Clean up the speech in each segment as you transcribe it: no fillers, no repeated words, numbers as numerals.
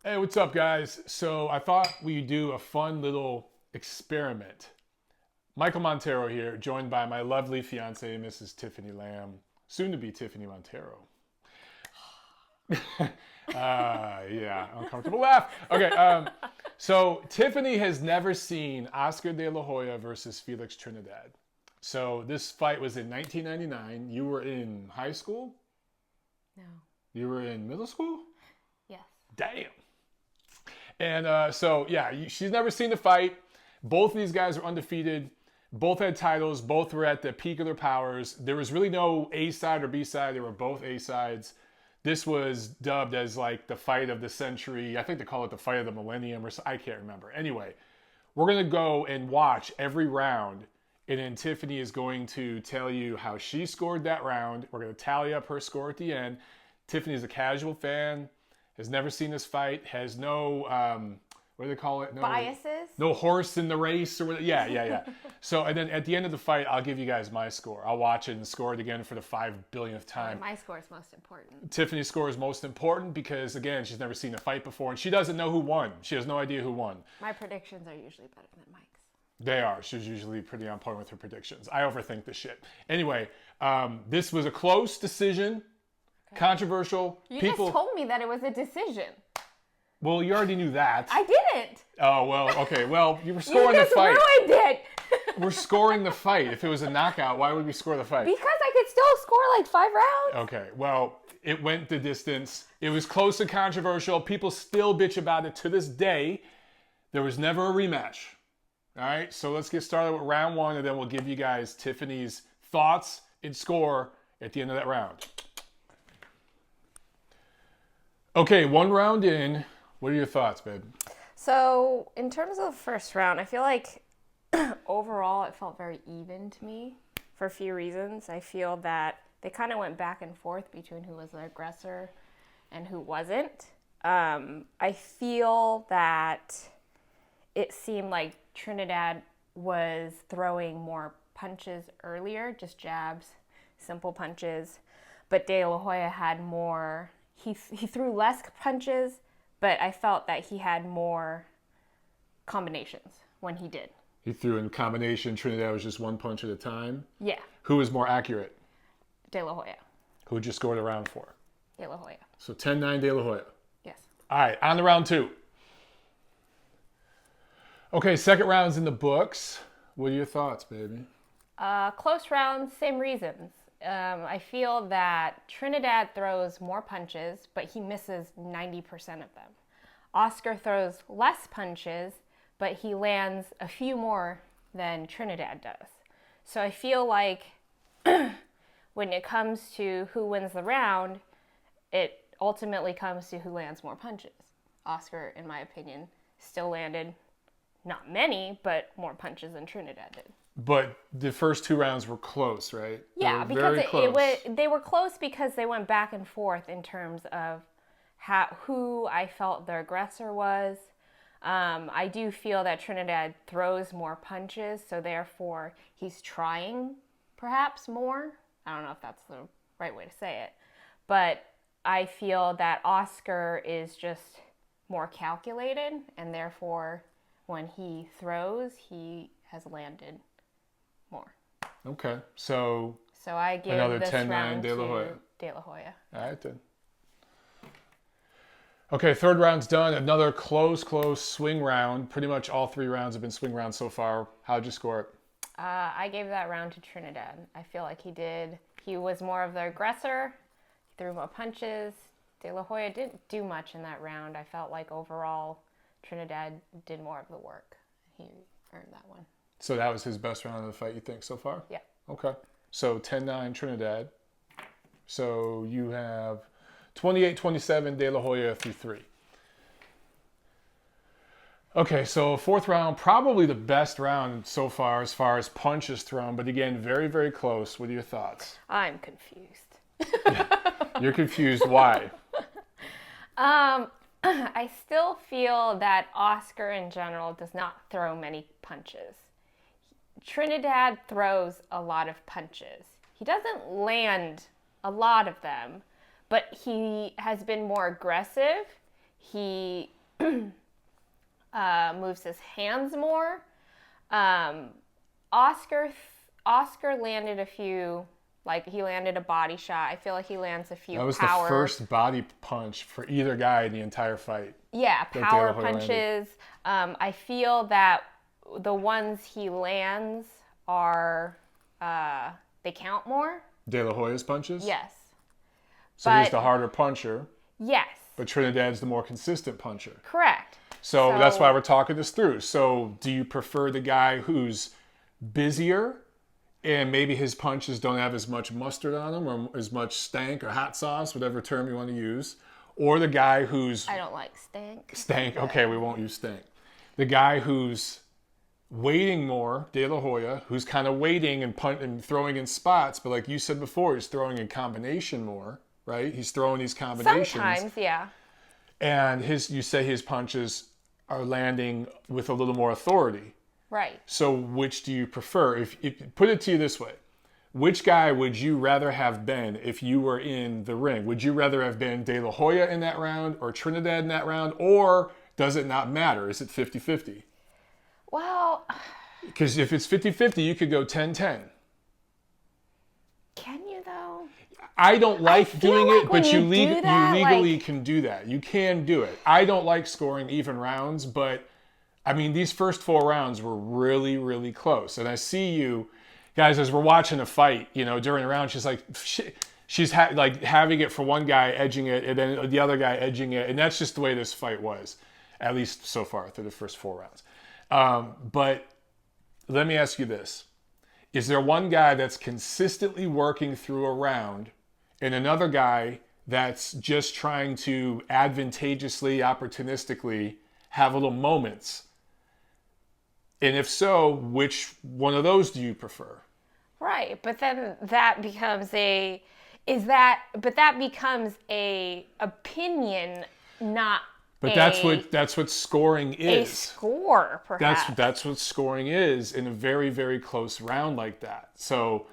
Hey, what's up, guys? So I thought we'd do a fun little experiment. Michael Montero here, joined by my lovely fiancé, Mrs. Tiffany Lam, soon to be Tiffany Montero. Yeah, uncomfortable laugh. Okay, so Tiffany has never seen Oscar De La Hoya versus Felix Trinidad. So this fight was in 1999. You were in high school? No. You were in middle school? Yes. Damn. And she's never seen the fight. Both of these guys were undefeated. Both had titles. Both were at the peak of their powers. There was really no A side or B side. They were both A sides. This was dubbed as like the fight of the century. I think they call it the fight of the millennium, or I can't remember. Anyway, we're going to go and watch every round. And then Tiffany is going to tell you how she scored that round. We're going to tally up her score at the end. Tiffany is a casual fan, has never seen this fight, has no, what do they call it? No, biases? No horse in the race or whatever. Yeah. So, and then at the end of the fight, I'll give you guys my score. I'll watch it and score it again for the 5 billionth time. My score is most important. Tiffany's score is most important because, again, she's never seen a fight before and she doesn't know who won. She has no idea who won. My predictions are usually better than Mike's. They are. She's usually pretty on point with her predictions. I overthink this shit. Anyway, this was a close decision. Okay. Controversial. You just told me that it was a decision. Well, you already knew that. I didn't. Oh, well, okay. Well, you were scoring the fight. You just ruined it. We're scoring the fight. If it was a knockout, why would we score the fight? Because I could still score like 5 rounds. Okay, well, it went the distance. It was close and controversial. People still bitch about it to this day. There was never a rematch. All right, so let's get started with round 1, and then we'll give you guys Tiffany's thoughts and score at the end of that round. Okay, 1 round in. What are your thoughts, babe? So, in terms of the first round, I feel like overall it felt very even to me for a few reasons. I feel that they kind of went back and forth between who was the aggressor and who wasn't. I feel that it seemed like Trinidad was throwing more punches earlier, just jabs, simple punches. But De La Hoya had more, he threw less punches, but I felt that he had more combinations when he did. He threw in combination. Trinidad was just 1 punch at a time? Yeah. Who was more accurate? De La Hoya. Who just scored a round 4? De La Hoya. So 10-9 De La Hoya. Yes. All right, on to round 2. Okay, second round's in the books. What are your thoughts, baby? Close rounds, same reasons. I feel that Trinidad throws more punches, but he misses 90% of them. Oscar throws less punches, but he lands a few more than Trinidad does. So I feel like when it comes to who wins the round, it ultimately comes to who lands more punches. Oscar, in my opinion, still landed not many, but more punches than Trinidad did. But the first 2 rounds were close, right? Yeah, because they were close because they went back and forth in terms of who I felt the aggressor was. I do feel that Trinidad throws more punches, so therefore he's trying perhaps more. I don't know if that's the right way to say it. But I feel that Oscar is just more calculated, and therefore when he throws, he has landed more. Okay, so I give another this 10-9 round De La Hoya. to De La Hoya. All right, then. Okay, third round's done. Another close swing round. Pretty much all 3 rounds have been swing rounds so far. How'd you score it? I gave that round to Trinidad. I feel like he was more of the aggressor. He threw more punches. De La Hoya didn't do much in that round. I felt like overall Trinidad did more of the work. He earned that one. So that was his best round of the fight, you think, so far? Yeah. Okay. So 10-9 Trinidad. So you have 28-27 De La Hoya through 3. Okay, so 4th round, probably the best round so far as punches thrown, but again, very, very close. What are your thoughts? I'm confused. You're confused. Why? I still feel that Oscar in general does not throw many punches. Trinidad throws a lot of punches. He doesn't land a lot of them, but he has been more aggressive. He moves his hands more. Oscar landed a few, like he landed a body shot. I feel like he lands a few That was power. the first body punch for either guy in the entire fight. Yeah, power De La Hoya punches. I feel that the ones he lands are, they count more. De La Hoya's punches? Yes. So he's the harder puncher. Yes. But Trinidad's the more consistent puncher. Correct. So that's why we're talking this through. So do you prefer the guy who's busier and maybe his punches don't have as much mustard on them or as much stank or hot sauce, whatever term you want to use, or the guy who's... I don't like stank. Stank, okay, we won't use stank. The guy who's waiting more, De La Hoya, who's kind of waiting and throwing in spots, but like you said before, he's throwing in combination more, right? He's throwing these combinations. Sometimes, yeah. And you say his punches are landing with a little more authority. Right. So which do you prefer? If put it to you this way, which guy would you rather have been if you were in the ring? Would you rather have been De La Hoya in that round or Trinidad in that round? Or does it not matter? Is it 50-50? Well... Because if it's 50-50, you could go 10-10. Can you, though? I don't like doing like it, but you legally like... can do that. You can do it. I don't like scoring even rounds, but I mean, these first 4 rounds were really, really close. And I see you guys, as we're watching a fight, during the round, she's like, she's having it for one guy, edging it, and then the other guy edging it. And that's just the way this fight was, at least so far through the first 4 rounds. But let me ask you this. Is there one guy that's consistently working through a round and another guy that's just trying to advantageously, opportunistically have little moments? And if so, which one of those do you prefer? Right, but then that becomes a opinion, not. But that's what scoring is. A score, perhaps. That's what scoring is in a very, very close round like that. So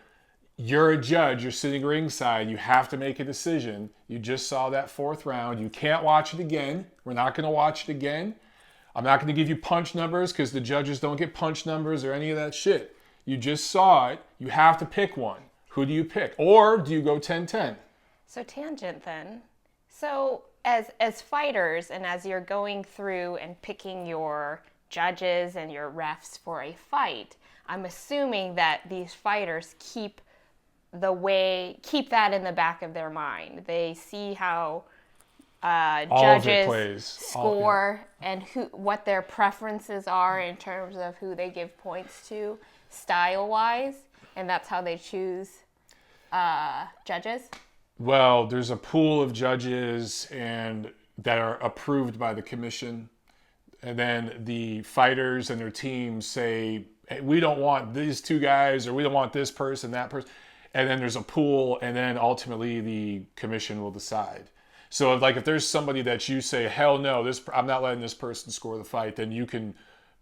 you're a judge, you're sitting ringside, you have to make a decision. You just saw that 4th round. You can't watch it again. We're not going to watch it again. I'm not going to give you punch numbers because the judges don't get punch numbers or any of that shit. You just saw it. You have to pick one. Who do you pick? Or do you go 10-10? So tangent then. So as fighters and as you're going through and picking your judges and your refs for a fight, I'm assuming that these fighters keep that in the back of their mind. They see how judges score and what their preferences are in terms of who they give points to style-wise, and that's how they choose judges. Well, there's a pool of judges that are approved by the commission, and then the fighters and their teams say, hey, we don't want these 2 guys, or we don't want this person, that person, and then there's a pool, and then ultimately the commission will decide. So if there's somebody that you say, hell no, I'm not letting this person score the fight, then you can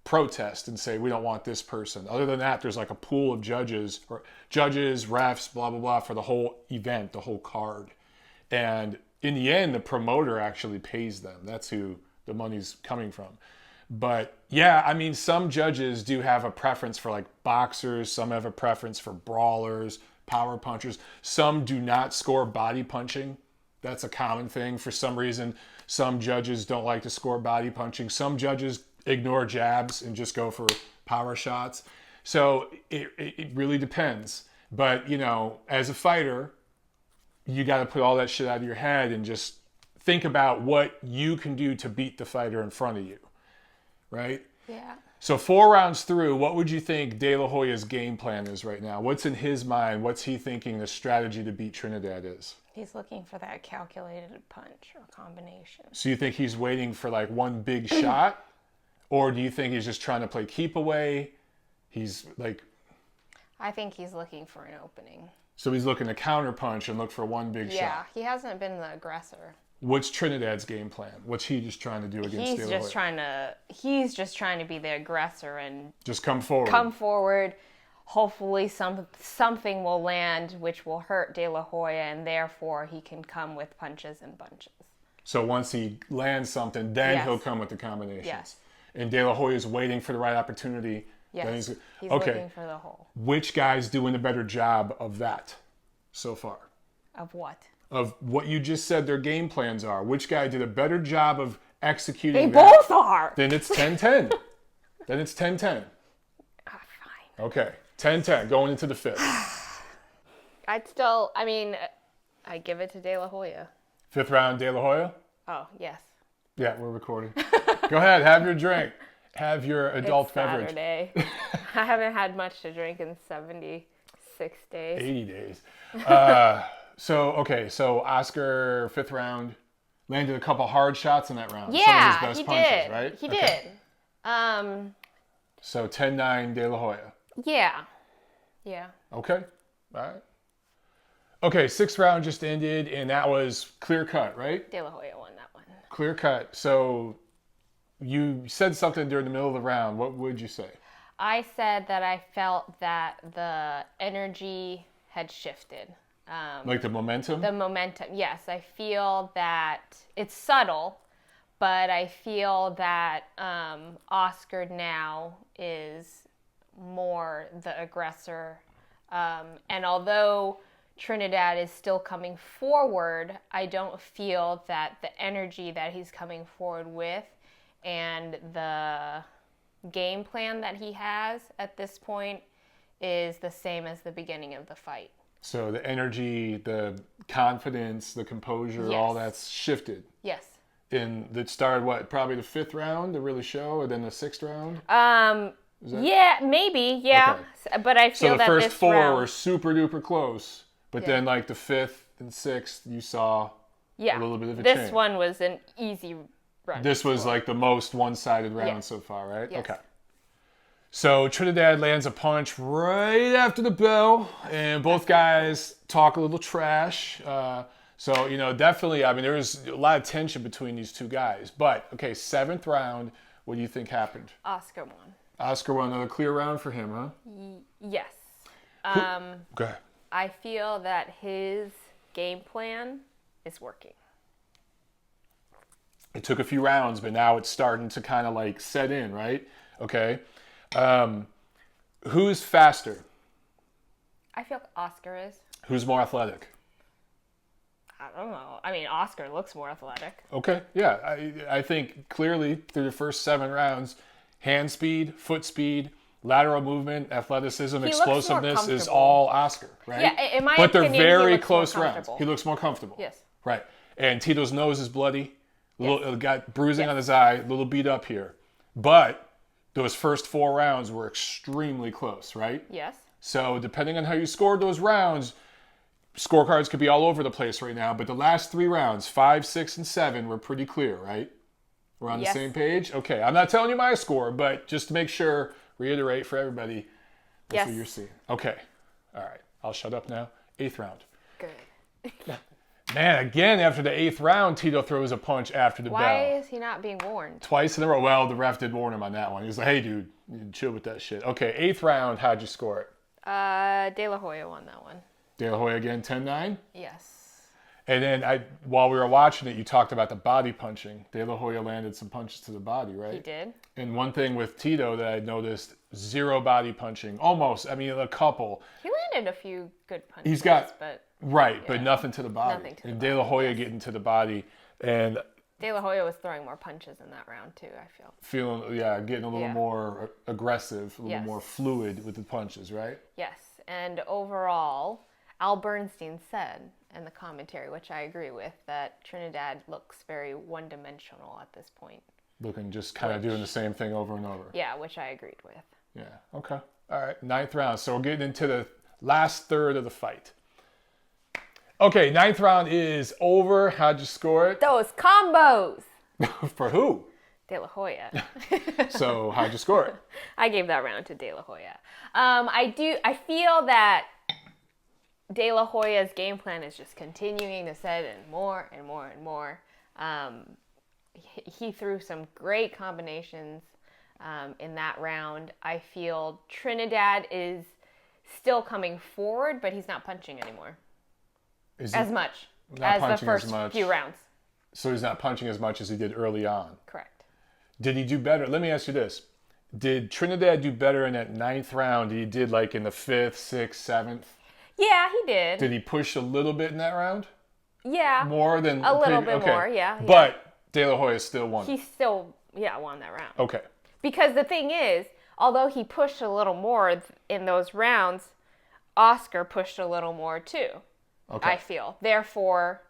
protest and say, we don't want this person. Other than that, there's like a pool of judges, refs, blah, blah, blah, for the whole event, the whole card. And in the end, the promoter actually pays them. That's who the money's coming from. But yeah, I mean, some judges do have a preference for like boxers. Some have a preference for brawlers, power punchers. Some do not score body punching. That's a common thing. For some reason, some judges don't like to score body punching. Some judges ignore jabs and just go for power shots. So it really depends. But, as a fighter, you got to put all that shit out of your head and just think about what you can do to beat the fighter in front of you. Right? Yeah. So 4 rounds through, what would you think De La Hoya's game plan is right now? What's in his mind? What's he thinking the strategy to beat Trinidad is? He's looking for that calculated punch or combination. So you think he's waiting for like one big shot? Or do you think he's just trying to play keep away? He's like... I think he's looking for an opening. So he's looking to counter punch and look for one big shot. Yeah, he hasn't been the aggressor. What's Trinidad's game plan? What's he just trying to do against De La Hoya? He's just trying to be the aggressor and just come forward. Come forward. Hopefully something will land which will hurt De La Hoya, and therefore he can come with punches and bunches. So once he lands something, then Yes. he'll come with the combinations. Yes. And De La Hoya is waiting for the right opportunity. Yes. Then He's okay. looking for the hole. Which guy's doing a better job of that so far? Of what? Of what you just said their game plans are. Which guy did a better job of executing They that? both are. Then it's 10-10. Then it's 10-10. Fine. Okay. 10-10 going into the fifth. I give it to De La Hoya. Fifth round, De La Hoya? Oh, yes. Yeah, we're recording. Go ahead, have your drink. Have your adult It's beverage. Saturday. I haven't had much to drink in 76 days. 80 days. So Oscar, fifth round, landed a couple hard shots in that round. Yeah, Some of his best he punches, did. right? He Okay. did. So 10-9 De La Hoya. Yeah. Yeah. Okay. All right. Okay, sixth round just ended, and that was clear cut, right? De La Hoya won that one. Clear cut. So you said something during the middle of the round. What would you say? I said that I felt that the energy had shifted. Like the momentum? The momentum, yes. I feel that it's subtle, but I feel that Oscar now is more the aggressor. And although Trinidad is still coming forward, I don't feel that the energy that he's coming forward with and the game plan that he has at this point is the same as the beginning of the fight. So the energy, the confidence, the composure, all Yes. that's shifted. Yes. And that started what? Probably the fifth round to really show, or then the sixth round? Yeah, maybe, yeah. Okay. But I feel So the that first this four round, were super duper close, but Yeah. then like the fifth and sixth, you saw yeah, a little bit of a this change. one was an easy run. This was score. like the most one-sided round Yes. so far, right? Yes. Okay. So Trinidad lands a punch right after the bell, and both guys talk a little trash. So, definitely, there was a lot of tension between these two guys. But, okay, seventh round, what do you think happened? Oscar won. Oscar won another clear round for him, huh? Yes. Go ahead. I feel that his game plan is working. It took a few rounds, but now it's starting to kind of like set in, right? Okay. Who's faster? I feel Oscar is. Who's more athletic? I don't know. Oscar looks more athletic. Okay, yeah. I think clearly through the first 7 rounds, hand speed, foot speed, lateral movement, athleticism, He looks more explosiveness is comfortable. all Oscar, right? Yeah, in my but they're opinion, he very looks more close rounds. comfortable. He looks more comfortable. Yes. Right. And Tito's nose is bloody. Yes. Got bruising Yes. on his eye, a little beat up here. But those first 4 rounds were extremely close, right? Yes. So depending on how you scored those rounds, scorecards could be all over the place right now. But the last 3 rounds, 5, 6, and 7, were pretty clear, right? We're on Yes. the same page? Okay, I'm not telling you my score, but just to make sure, reiterate for everybody, that's Yes. what you're seeing. Okay, all right, I'll shut up now. 8th round. Good. Man, again, after the 8th round, Tito throws a punch after the Why bell. is he not being warned? Twice in a row. Well, the ref did warn him on that one. He was like, hey, dude, you chill with that shit. Okay, 8th round, how'd you score it? De La Hoya won that one. De La Hoya again, 10-9? Yes. And then while we were watching it, you talked about the body punching. De La Hoya landed some punches to the body, right? He did. And one thing with Tito that I noticed, 0 body punching. Almost. A couple. He landed a few good punches. He's got- but Right, but nothing to the body. Nothing to the and De La Hoya getting to the body and De La Hoya was throwing more punches in that round too, I feel. feeling, getting a little Yeah. more aggressive, a little Yes. more fluid with the punches, right? Yes, and overall, Al Bernstein said in the commentary, which I agree with, that Trinidad looks very one-dimensional at this point. Looking just kind of doing the same thing over and over. Yeah, which I agreed with. Yeah, okay. All right, 9th round. So we're getting into the last third of the fight. Okay, 9th round is over. How'd you score it? Those combos! For who? De La Hoya. So how'd you score it? I gave that round to De La Hoya. I feel that De La Hoya's game plan is just continuing to set in more and more and more. He threw some great combinations in that round. I feel Trinidad is still coming forward, but he's not punching anymore Is as he much not as the punching as first much? few rounds. So he's not punching as much as he did early on. Correct. Did he do better? Let me ask you this. Did Trinidad do better in that 9th round than he did like in the 5th, 6th, 7th? Yeah, he did. Did he push a little bit in that round? Yeah. More than... A little bit more, yeah. But De La Hoya still won. He still, won that round. Okay. Because the thing is, although he pushed a little more in those rounds, Oscar pushed a little more too, I feel. Therefore,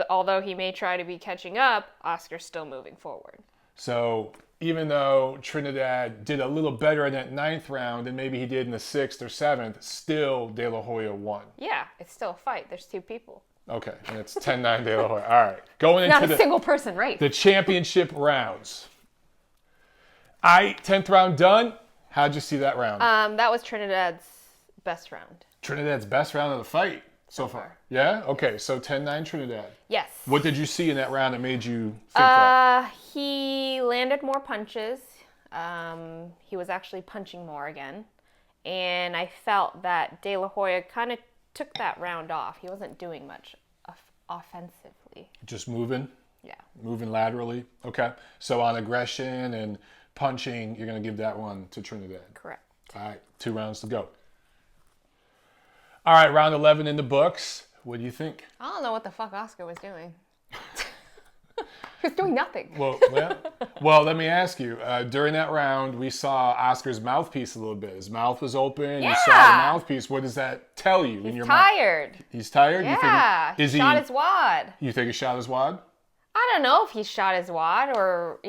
although he may try to be catching up, Oscar's still moving forward. So even though Trinidad did a little better in that 9th round than maybe he did in the 6th or 7th, still De La Hoya won. Yeah, it's still a fight. There's two people. Okay, and it's 10-9 De La Hoya. All right. Going Not into a single person race. the championship rounds. 10th round done. How'd you see that round? That was Trinidad's best round. Trinidad's best round of the fight so far. Yeah? Okay, so 10-9 Trinidad. Yes. What did you see in that round that made you think that? He landed more punches. He was actually punching more again. And I felt that De La Hoya kind of took that round off. He wasn't doing much offensively. Just moving? Yeah. Moving laterally? Okay. So on aggression and punching, you're going to give that one to Trinidad. Correct. All right, 2 rounds to go. All right, round 11 in the books. What do you think? I don't know what the fuck Oscar was doing. He was doing nothing. Well, let me ask you. During that round, we saw Oscar's mouthpiece a little bit. His mouth was open. Yeah. You saw the mouthpiece. What does that tell you in your mind? Tired. He's tired? Yeah. You think, shot his wad. You think he shot his wad? I don't know if he shot his wad or,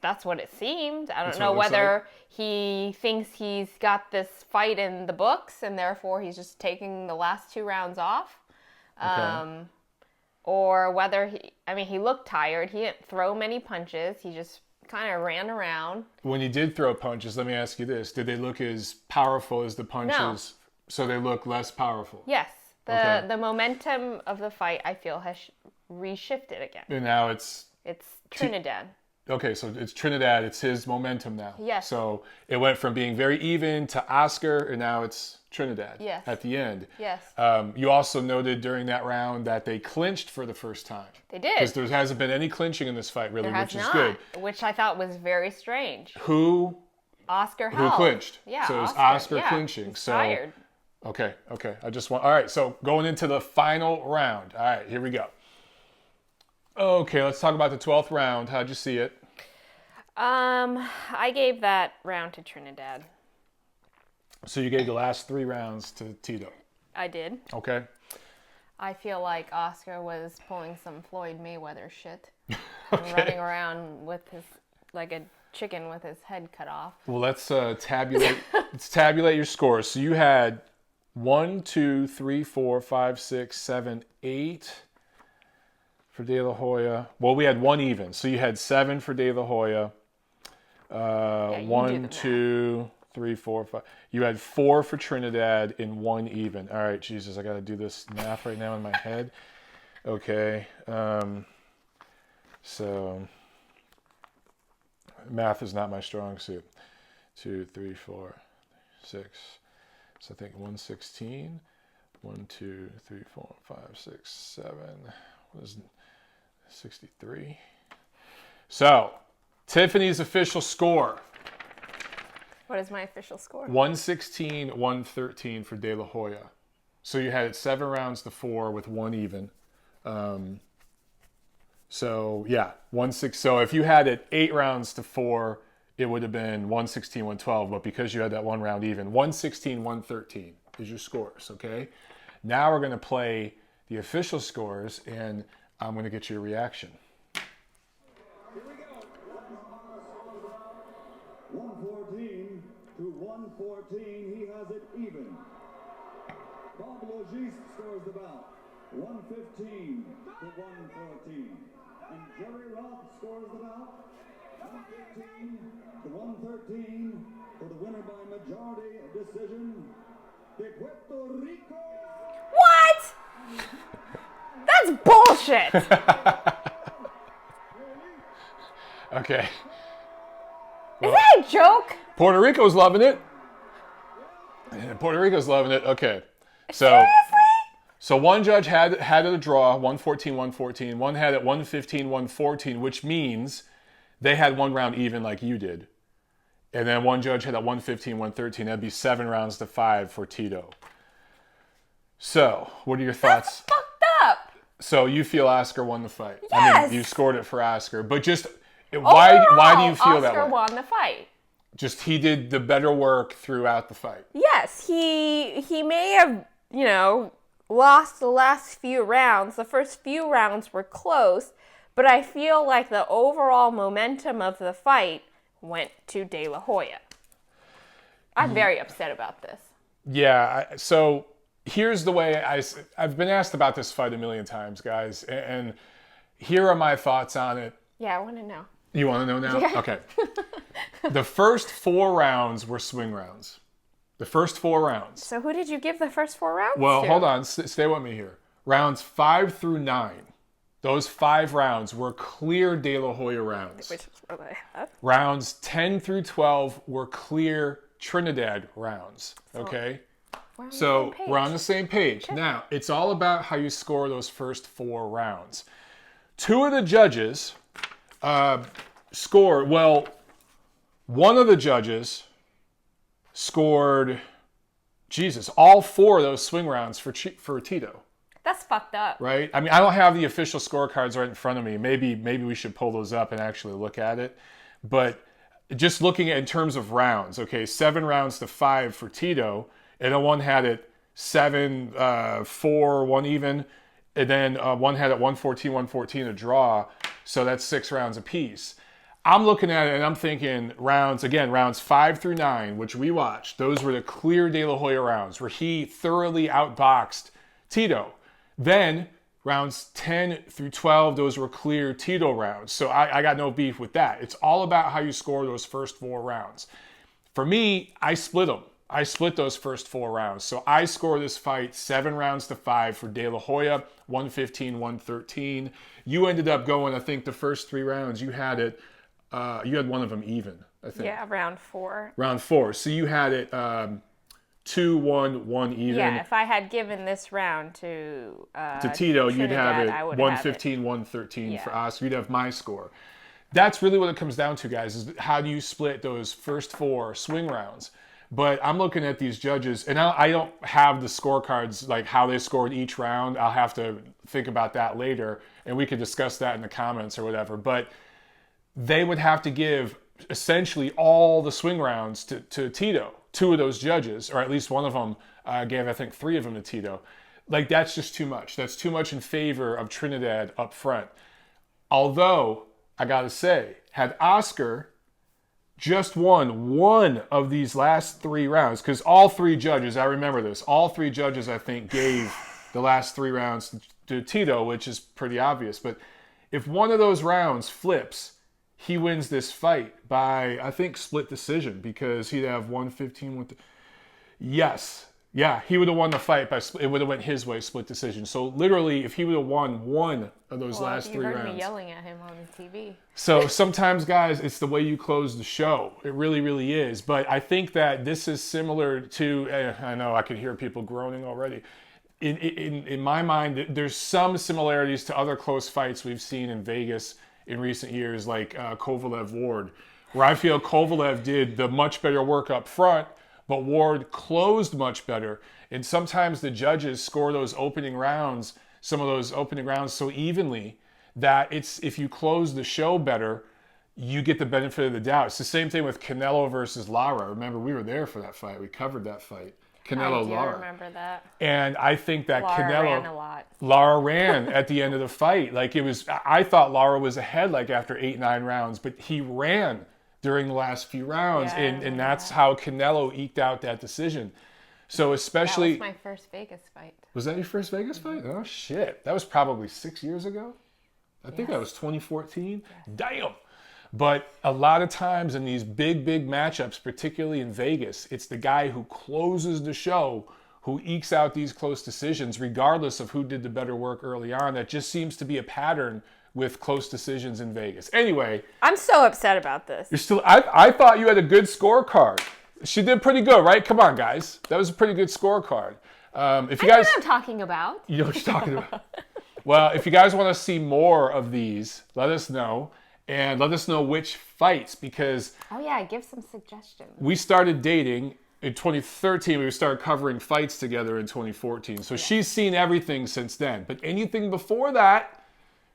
that's what it seemed. I don't know whether he thinks he's got this fight in the books and therefore he's just taking the last 2 rounds off. Okay. Or whether he looked tired. He didn't throw many punches. He just kind of ran around. When he did throw punches, let me ask you this. Did they look as powerful as the punches? No. So they look less powerful? Yes. The momentum of the fight, I feel, has reshifted again. And now it's Trinidad. Okay, so it's Trinidad. It's his momentum now. Yes. So it went from being very even to Oscar, and now it's Trinidad at the end. Yes. You also noted during that round that they clinched for the first time. They did. Because there hasn't been any clinching in this fight, really, which is good. Which I thought was very strange. Who Oscar held. clinched? Yeah, so it was Oscar clinching. He's so tired. Okay. All right, so going into the final round. All right, here we go. Okay, let's talk about the 12th round. How'd you see it? I gave that round to Trinidad. So you gave the last 3 rounds to Tito. I did. Okay. I feel like Oscar was pulling some Floyd Mayweather shit. Running around with like a chicken with his head cut off. Well, let's tabulate. Let's tabulate your scores. So you had 1, 2, 3, 4, 5, 6, 7, 8 for De La Hoya. Well, we had 1 even. So you had 7 for De La Hoya. 1, 2, 3, 4, 5. You had 4 for Trinidad and 1 even. All right, Jesus, I got to do this math right now in my head. Okay. So math is not my strong suit. 2, 3, 4, 6. So I think 116. 1, 2, 3, 4, 5, 6, 7. What is 63? So Tiffany's official score. What is my official score? 116, 113 for De La Hoya. So you had it 7 rounds to 4 with 1 even. So yeah, 1-6. So if you had it 8 rounds to 4, it would have been 116, 112. But because you had that 1 round even, 116, 113 is your scores. Okay. Now we're gonna play the official scores, and I'm gonna get your reaction. 114 to 114, he has it even. Bob Logis scores the bout, 115 to 114. And Jerry Roth scores the bout, 115 to 113 for the winner by majority decision, de Puerto Rico. What? That's bullshit. Okay. Is that a joke? Puerto Rico's loving it. Yeah, Puerto Rico's loving it. Okay. So Seriously? So one judge had it a draw, 114-114. One had it 115-114, which means they had one round even like you did. And then one judge had a 115-113. That'd be 7-5 for Tito. So, what are your thoughts? That's fucked up. So you feel Oscar won the fight? Yes. I mean, you scored it for Oscar, but just why do you feel that way? Oscar won the fight. Just he did the better work throughout the fight. Yes, he may have, lost the last few rounds. The first few rounds were close, but I feel like the overall momentum of the fight went to De La Hoya. I'm very upset about this. Yeah, so here's the way I've been asked about this fight a million times, guys, and here are my thoughts on it. Yeah, I want to know. You want to know now? Yeah. Okay. The first 4 rounds were swing rounds. The first 4 rounds. So who did you give the first 4 rounds Well, to? hold on. Stay with me here. Rounds 5 through 9. Those 5 rounds were clear De La Hoya rounds. Which is what I had. Rounds 10 through 12 were clear Trinidad rounds. Okay? So we're on the same page. Now, it's all about how you score those first 4 rounds. 2 of the judges scored, well, one of the judges scored, all 4 of those swing rounds for Tito. That's fucked up. Right? I mean, I don't have the official scorecards right in front of me. Maybe we should pull those up and actually look at it. But just looking at in terms of rounds, okay, 7-5 for Tito, and then one had it 7-4, one even, and then one had it 114-114 a draw. So that's 6 rounds apiece. I'm looking at it and I'm thinking rounds 5 through 9, which we watched. Those were the clear De La Hoya rounds where he thoroughly outboxed Tito. Then rounds 10 through 12, those were clear Tito rounds. So I got no beef with that. It's all about how you score those first 4 rounds. For me, I split them. I split those first 4 rounds. So I score this fight 7-5 for De La Hoya, 115-113. You ended up going, I think the first 3 rounds, you had it, you had one of them even, I think. Yeah, round 4. Round 4. So you had it 2-1 even. Yeah, if I had given this round to Tito, Trinidad, you'd have it 115-113 for Oscar. You'd have my score. That's really what it comes down to, guys, is how do you split those first 4 swing rounds? But I'm looking at these judges, and I don't have the scorecards, like how they scored each round. I'll have to think about that later, and we could discuss that in the comments or whatever. But they would have to give essentially all the swing rounds to Tito. 2 of those judges, or at least one of them gave, I think, 3 of them to Tito. Like, that's just too much. That's too much in favor of Trinidad up front. Although, I gotta say, had Oscar just won one of these last 3 rounds, because all 3 judges, I remember this, all 3 judges, I think, gave the last 3 rounds to Tito, which is pretty obvious. But if one of those rounds flips, he wins this fight by, I think, split decision, because he'd have 115 with Yes. Yeah, he would have won the fight by it would have went his way, split decision. So literally, if he would have won one of those last 3 rounds. You heard me yelling at him on the TV. So sometimes, guys, it's the way you close the show. It really, really is. But I think that this is similar to, I know I can hear people groaning already. In my mind, there's some similarities to other close fights we've seen in Vegas in recent years, like Kovalev-Ward, where I feel Kovalev did the much better work up front, but Ward closed much better. And sometimes the judges score those opening rounds, some of those opening rounds so evenly that if you close the show better, you get the benefit of the doubt. It's the same thing with Canelo versus Lara. Remember, we were there for that fight. We covered that fight. Canelo-Lara. I do remember that. And I think that Lara ran a lot. Lara ran at the end of the fight. Like, it was, I thought Lara was ahead like after 8-9 rounds, but he ran during the last few rounds, Yeah, and that's how Canelo eked out that decision. So especially... That was my first Vegas fight. Was that your first Vegas fight? Oh, shit. That was probably 6 years ago? I think that was 2014. Yes. Damn! But a lot of times in these big matchups, particularly in Vegas, it's the guy who closes the show who ekes out these close decisions, regardless of who did the better work early on. That just seems to be a pattern with close decisions in Vegas. Anyway. I'm so upset about this. You're still. I thought you had a good scorecard. She did pretty good, right? Come on, guys. That was a pretty good scorecard. If you I know guys, what I'm talking about. you know what you're talking about. Well, if you guys want to see more of these, let us know. And let us know which fights, because Oh yeah, give some suggestions. we started dating in 2013. We started covering fights together in 2014. So she's seen everything since then. But anything before that,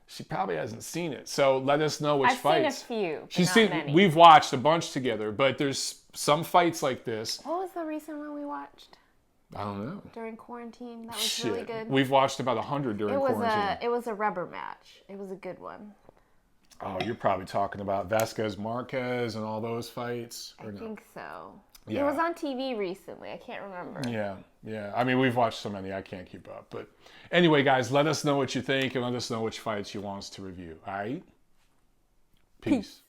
she probably hasn't seen it. So let us know which I've fights. seen a few, but She's not seen. many. We've watched a bunch together, but there's some fights like this. What was the recent one we watched I don't know. during quarantine? That was really good. We've watched about 100 during quarantine. It was a rubber match. It was a good one. Oh, you're probably talking about Vasquez Marquez and all those fights. I think so. Yeah. It was on TV recently. I can't remember. Yeah. I mean, we've watched so many, I can't keep up. But anyway, guys, let us know what you think and let us know which fights you want us to review. All right? Peace.